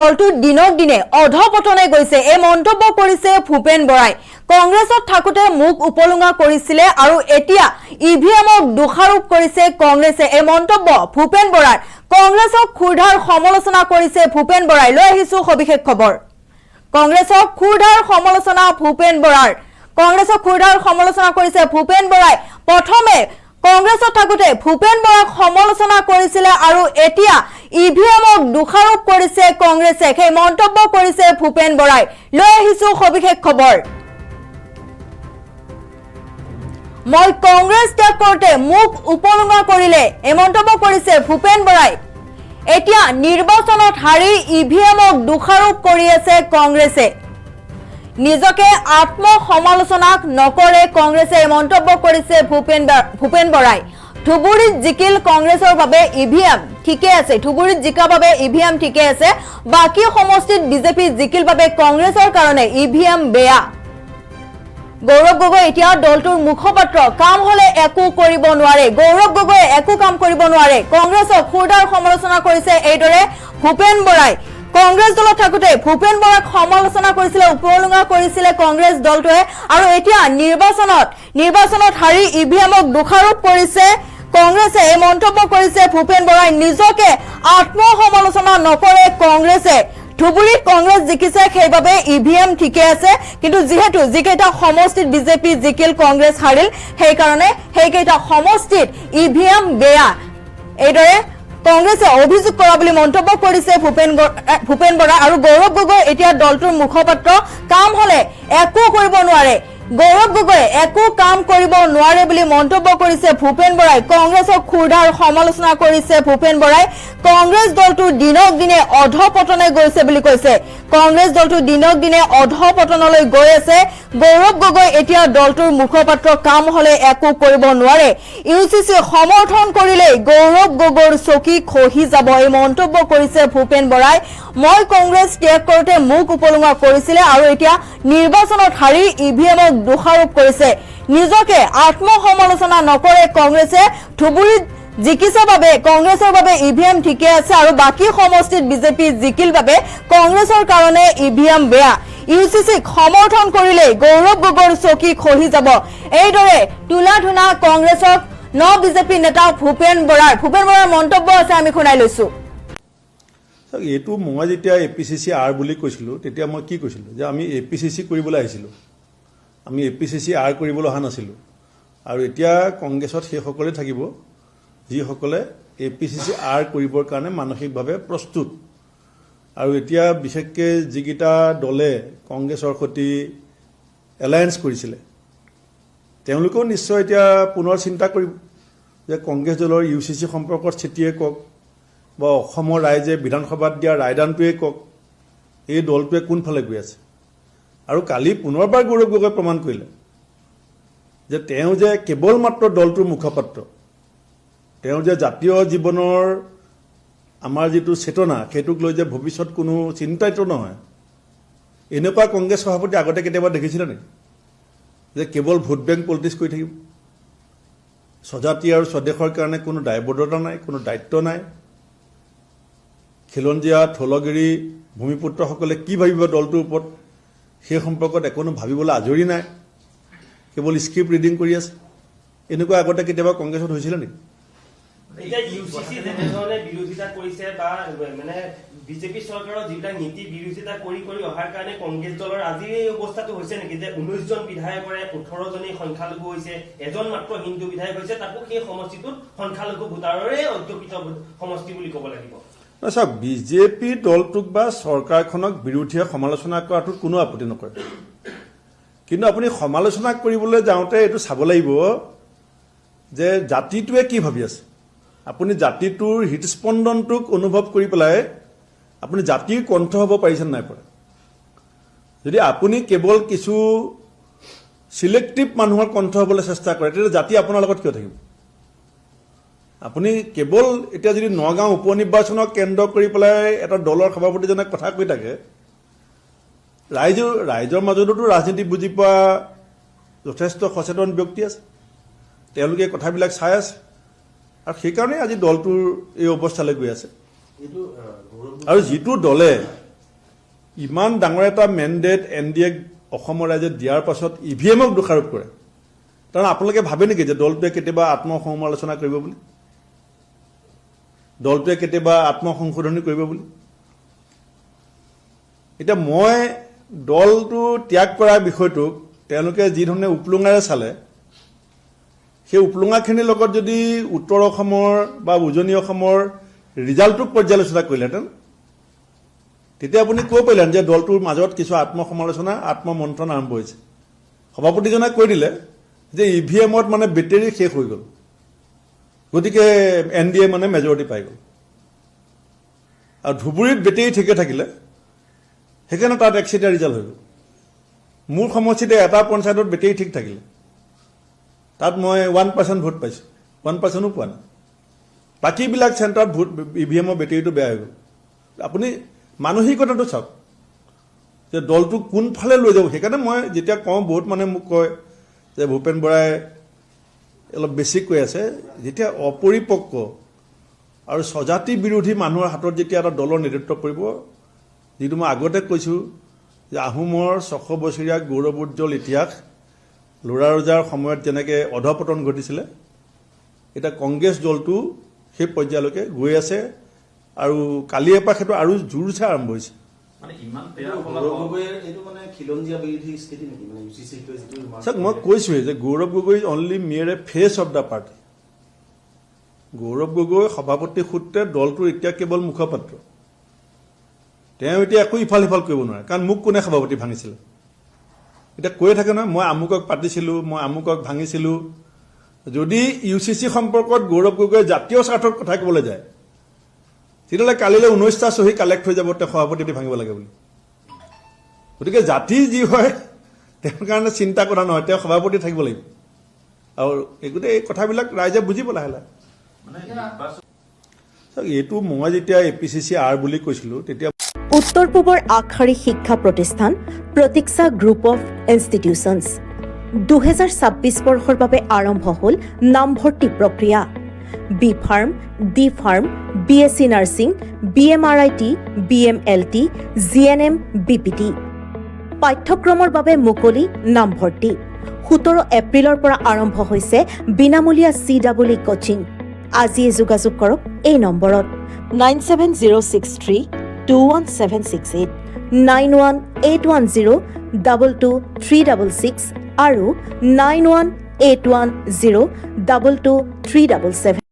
দলটোৰ দিনক দিনে অধপতনে গৈছে এই মন্তব্য কৰিছে ভূপেন বৰাই কংগ্ৰেছত থাকোতে মুখ উপলুঙা কৰিছিলে আৰু এতিয়া ইভিএমক দোষাৰোপ কৰিছে কংগ্ৰেছে এই মন্তব্য ভূপেন বৰাৰ কংগ্ৰেছক খুৰধাৰ সমালোচনা কৰিছে ভূপেন বৰাই লৈ আহিছো সবিশেষ খবৰ কংগ্ৰেছক খুৰধাৰ সমালোচনা ভূপেন বৰাৰ কংগ্ৰেছক খুৰধাৰ সমালোচনা কৰিছে ভূপেন বৰাই প্ৰথমে কংগ্ৰেছত থাকোতে ভূপেন বৰাক সমালোচনা কৰিছিলে আৰু এতিয়া ইভিএমক দোষাৰোপ কৰিছে কংগ্ৰেছে সেই মন্তব্য কৰিছে ভূপেন বৰাই লৈ আহিছো সবিশেষ খবৰ মই কংগ্ৰেছ ত্যাগ কৰোতে মুখ উপলুঙা কৰিলে এই মন্তব্য কৰিছে ভূপেন বৰাই এতিয়া নিৰ্বাচনত হাৰি ইভিএমক দোষাৰোপ কৰি আছে কংগ্ৰেছে নিজকে আত্ম সমালোচনা নকৰে কংগ্ৰেছে এই মন্তব্য কৰিছে ভূপেন বৰাই ধুবুৰীত জিকিল কংগ্ৰেছৰ বাবে ইভিএম ঠিকে আছে ধুবুৰীত জিকাৰ বাবে ইভিএম ঠিকে আছে বাকি সমষ্টিত বিজেপি জিকিল বাবে কংগ্ৰেছৰ কাৰণে ইভিএম বেয়া গৌৰৱ গগৈ এতিয়া দলটোৰ মুখপাত্ৰ কাম হলে একো কৰিব নোৱাৰে গৌৰৱ গগৈ একো কাম কৰিব নোৱাৰে কংগ্ৰেছক খুৰধাৰ সমালোচনা কৰিছে এইদৰে ভূপেন বৰাই কংগ্ৰেছ দলত থাকোতে ভূপেন বৰাক সমালোচনা কৰিছিলে উপলুঙা কৰিছিলে কংগ্ৰেছ দলটোৱে আৰু এতিয়া নিৰ্বাচনত হাৰি ইভিএমক দোষাৰোপ কৰিছে কংগ্ৰেছে এই মন্তব্য কৰিছে ভূপেন বৰাই নিজকে আত্ম সমালোচনা নকৰে কংগ্ৰেছে ধুবুৰীত কংগ্ৰেছ জিকিছে সেইবাবে ইভিএম ঠিকে আছে কিন্তু যেহেতু যিকেইটা সমষ্টিত বিজেপি জিকিল কংগ্ৰেছ হাৰিল সেইকেইটা সমষ্টিত ইভিএম বেয়া এইদৰে কংগ্ৰেছে অভিযোগ কৰা বুলি মন্তব্য কৰিছে ভূপেন বৰা আৰু গৌৰৱ গগৈ এতিয়া দলটোৰ মুখপাত্ৰ কাম হলে একো কৰিব নোৱাৰে গৌৰৱ গগৈ একো কাম কৰিব নোৱাৰে বুলি মন্তব্য কৰিছে ভূপেন বৰাই কংগ্ৰেছক খুৰধাৰ সমালোচনা কৰিছে ভূপেন বৰাই কংগ্ৰেছ দলটো দিনক দিনে অধপতনে গৈছে বুলি কৈছে কংগ্ৰেছ দলটো দিনক দিনে অধপতনলৈ গৈ আছে গৌৰৱ গগৈ এতিয়া দলটোৰ মুখপাত্ৰ কাম হলে একো কৰিব নোৱাৰে ইউচিচি সমৰ্থন কৰিলে গৌৰৱ গগৈৰ চকী খহি যাব এই মন্তব্য কৰিছে ভূপেন বৰাই মই কংগ্ৰেছ ত্যাগ কৰোতে মুখ উপলুঙা কৰিছিলে আৰু এতিয়া নিৰ্বাচনত হাৰি ইভিএমক দোষাৰোপ কৰিছে নিজকে আত্ম সমালোচনা নকৰে কংগ্ৰেছে ধুবুৰীত জিকিছে বাবে কংগ্ৰেছৰ বাবে ইভিএম ঠিকে আছে আৰু বাকি সমষ্টিত বিজেপি জিকিল বাবে কংগ্ৰেছৰ কাৰণে ইভিএম বেয়া ইউচিচিক সমৰ্থন কৰিলে গৌৰৱ গগৈৰ চকী খহি যাব এইদৰে তুলা ধুনা কংগ্ৰেছক ন বিজেপি নেতা ভূপেন বৰাৰ মন্তব্য আছে আমি শুনাই লৈছো এইটো মই যেতিয়া এপিচিচি আৰ বুলি কৈছিলো তেতিয়া মই কি কৈছিলো যে আমি এপিচিচি কৰিবলৈ আহিছিলো আমি এপিচিচি আৰ কৰিবলৈ অহা নাছিলো আৰু এতিয়া কংগ্ৰেছত সেইসকলে থাকিব যিসকলে এপিচিচি আৰ কৰিবৰ কাৰণে মানসিকভাৱে প্ৰস্তুত আৰু এতিয়া বিশেষকৈ যিকেইটা দলে কংগ্ৰেছৰ সৈতে এলায়েন্স কৰিছিলে তেওঁলোকেও নিশ্চয় এতিয়া পুনৰ চিন্তা কৰিব যে কংগ্ৰেছ দলৰ ইউচিচি সম্পৰ্কৰ স্থিতিয়ে কওক বা অসমৰ ৰাইজে বিধানসভাত দিয়া ৰায়দানটোৱে কওক এই দলটোৱে কোনফালে গৈ আছে আৰু কালি পুনৰবাৰ গৌৰৱ গগৈ প্ৰমাণ কৰিলে যে তেওঁ যে কেৱল মাত্ৰ দলটোৰ মুখপাত্ৰ তেওঁ যে জাতীয় জীৱনৰ আমাৰ যিটো চেতনা সেইটোক লৈ যে ভৱিষ্যত কোনো চিন্তাইত নহয় এনেকুৱা কংগ্ৰেছ সভাপতি আগতে কেতিয়াবা দেখিছিলে নেকি যে কেৱল ভোট বেংক পলিটিক্স কৰি থাকিব স্বজাতি আৰু স্বদেশৰ কাৰণে কোনো দায়বদ্ধতা নাই কোনো দায়িত্ব নাই খিলঞ্জীয়া থলগিৰি ভূমিপুত্ৰসকলে কি ভাবিব দলটোৰ ওপৰত সেই সম্পৰ্কত একোনো ভাবিবলৈ আজৰি নাই কেৱল স্ক্ৰিপ্ট ৰিডিং কৰি আছে এনেকুৱা আগতে কেতিয়াবা কংগ্ৰেছত হৈছিলে নেকি বিৰোধিতা কৰিছে বা মানে বিজেপি চৰকাৰৰ যিবিলাক নীতি বিৰোধিতা কৰি অহাৰ কাৰণে কংগ্ৰেছ দলৰ আজি এই অৱস্থাটো হৈছে নেকি যে 19 জন বিধায়কৰে 18 জনী সংখ্যালঘু হৈছে এজন মাত্ৰ হিন্দু বিধায়ক হৈছে তাকো সেই সমষ্টিটোত সংখ্যালঘু ভোটাৰৰে অধ্যুষিত সমষ্টি বুলি ক'ব লাগিব চাওক বিজেপি দলটোক বা চৰকাৰখনক বিৰোধীয়ে সমালোচনা কৰাটোত কোনো আপত্তি নকৰে কিন্তু আপুনি সমালোচনা কৰিবলৈ যাওঁতে এইটো চাব লাগিব যে জাতিটোৱে কি ভাবি আছে আপুনি জাতিটোৰ হৃদস্পন্দনটোক অনুভৱ কৰি পেলাই আপুনি জাতিৰ কণ্ঠ হ'ব পাৰিছে নাই পৰা যদি আপুনি কেৱল কিছু চিলেক্টিভ মানুহৰ কণ্ঠ হ'বলৈ চেষ্টা কৰে তেতিয়া জাতি আপোনাৰ লগত কিয় থাকিব আপুনি কেৱল এতিয়া যদি নগাঁও উপ নিৰ্বাচনক কেন্দ্ৰ কৰি পেলাই এটা দলৰ সভাপতিজনে কথা কৈ থাকে ৰাইজৰ মাজতো ৰাজনীতি বুজি পোৱা যথেষ্ট সচেতন ব্যক্তি আছে তেওঁলোকে কথাবিলাক চাই আছে আৰু সেইকাৰণে আজি দলটোৰ এই অৱস্থালৈ গৈ আছে আৰু যিটো দলে ইমান ডাঙৰ এটা মেণ্ডেট NDAক অসমৰ ৰাইজে দিয়াৰ পাছত EVMক দোষাৰোপ কৰে। কাৰণ আপোনালোকে ভাবে নেকি যে দলটোৱে কেতিয়াবা আত্মসমালোচনা কৰিব বুলি, দলটোৱে কেতিয়াবা আত্মসংশোধনী কৰিব বুলি? এতিয়া মই দলটো ত্যাগ কৰাৰ বিষয়টোক তেওঁলোকে যি ধৰণে উপলুঙাৰে চালে, সেই উপলুঙাখিনিৰ লগত যদি উত্তৰ অসমৰ বা উজনি অসমৰ ৰিজাল্টটোক পৰ্যালোচনা কৰিলেহেঁতেন, তেতিয়া আপুনি ক'ব পাৰিলেন যে দলটোৰ মাজত কিছু আত্মসমালোচনা, আত্মমন্থন আৰম্ভ হৈছে। সভাপতিজনে কৈ দিলে যে EVMত মানে বেটেৰী শেষ হৈ গ'ল, গতিকে NDA মানে মেজৰিটি পাই গ'ল। আৰু ধুবুৰীত বেটেৰী ঠিকে থাকিলে, সেইকাৰণে তাত একচিটিয়া ৰিজাল্ট হৈ গ'ল। মোৰ সমষ্টিতে এটা পঞ্চায়তত বেটেৰী ঠিক থাকিলে, তাত মই 1% ভোট পাইছোঁ, 1%ও পোৱা নাই। বাকীবিলাক চেণ্টাৰত ভোট EVMৰ বেটেৰীটো বেয়া হৈ গ'ল। আপুনি মানসিকতাটো চাওক যে দলটো কোনফালে লৈ যাব। সেইকাৰণে মই যেতিয়া কওঁ, বহুত মানে মোক কয় যে ভূপেন বৰাই অলপ বেছি কৈ আছে। যেতিয়া অপৰিপক্ক আৰু স্বজাতি বিৰোধী মানুহৰ হাতত যেতিয়া এটা দলৰ নেতৃত্ব পৰিব, যিটো মই আগতে কৈছোঁ যে আহোমৰ 600 বছৰীয়া গৌৰৱোজ্জ্বল ইতিহাস, ল'ৰা ৰজাৰ সময়ত যেনেকৈ অধপতন ঘটিছিলে, এতিয়া কংগ্ৰেছ দলটো সেই পৰ্যায়লৈকে গৈ আছে। আৰু কালিৰ পৰা সেইটো আৰু জোৰছে আৰম্ভ হৈছে। চাওক, মই কৈছোঁৱেই যে Gaurav Gogoi only mere a face of the party. Gaurav Gogoi সভাপতি সূত্ৰে দলটোৰ এতিয়া কেৱল মুখপাত্ৰ। তেওঁ এতিয়া একো ইফাল সিফাল কৰিব নোৱাৰে, কাৰণ মোক কোনে সভাপতি ভাঙিছিলে? এতিয়া কৈয়ে থাকে নহয়, মই আমুকক পাতিছিলোঁ, মই আমুকক ভাঙিছিলোঁ। যদি UCC সম্পৰ্কত গৌৰৱ গগৈ জাতীয় স্বাৰ্থৰ কথা ক'বলৈ যায়, তেতিয়াহ'লে কালিলৈ 19টা চহী কালেক্ট হৈ যাব তেওঁ সভাপতি ভাঙিব লাগে বুলি। গতিকে জাতি যি হয় তেওঁৰ কাৰণে চিন্তা কৰা নহয়, তেওঁ সভাপতি থাকিব লাগিব। আৰু গোটেই এই কথাবিলাক ৰাইজে বুজিব লাহে লাহে। এইটো মই যেতিয়া APCC R বুলি কৈছিলোঁ, তেতিয়া উত্তৰ পূবৰ আগশাৰী শিক্ষা প্ৰতিষ্ঠান প্ৰতীক্ষা গ্ৰুপ অফ ইনষ্টিটিউচনছ 2026 বৰ্ষৰ বাবে আৰম্ভ হ'ল নামভৰ্তি প্ৰক্ৰিয়া। B pharm, D pharm, BSc nursing, BMRIT, BMLT, GNM, BPT। পাঠ্যক্ৰমৰ বাবে মুকলি নামভৰ্তি। 17 এপ্ৰিলৰ পৰা আৰম্ভ হৈছে বিনামূলীয়া CWE কোচিং। আজিয়ে যোগাযোগ কৰক এই নম্বৰত 97063216768, 9181022366 আৰু 9181022377।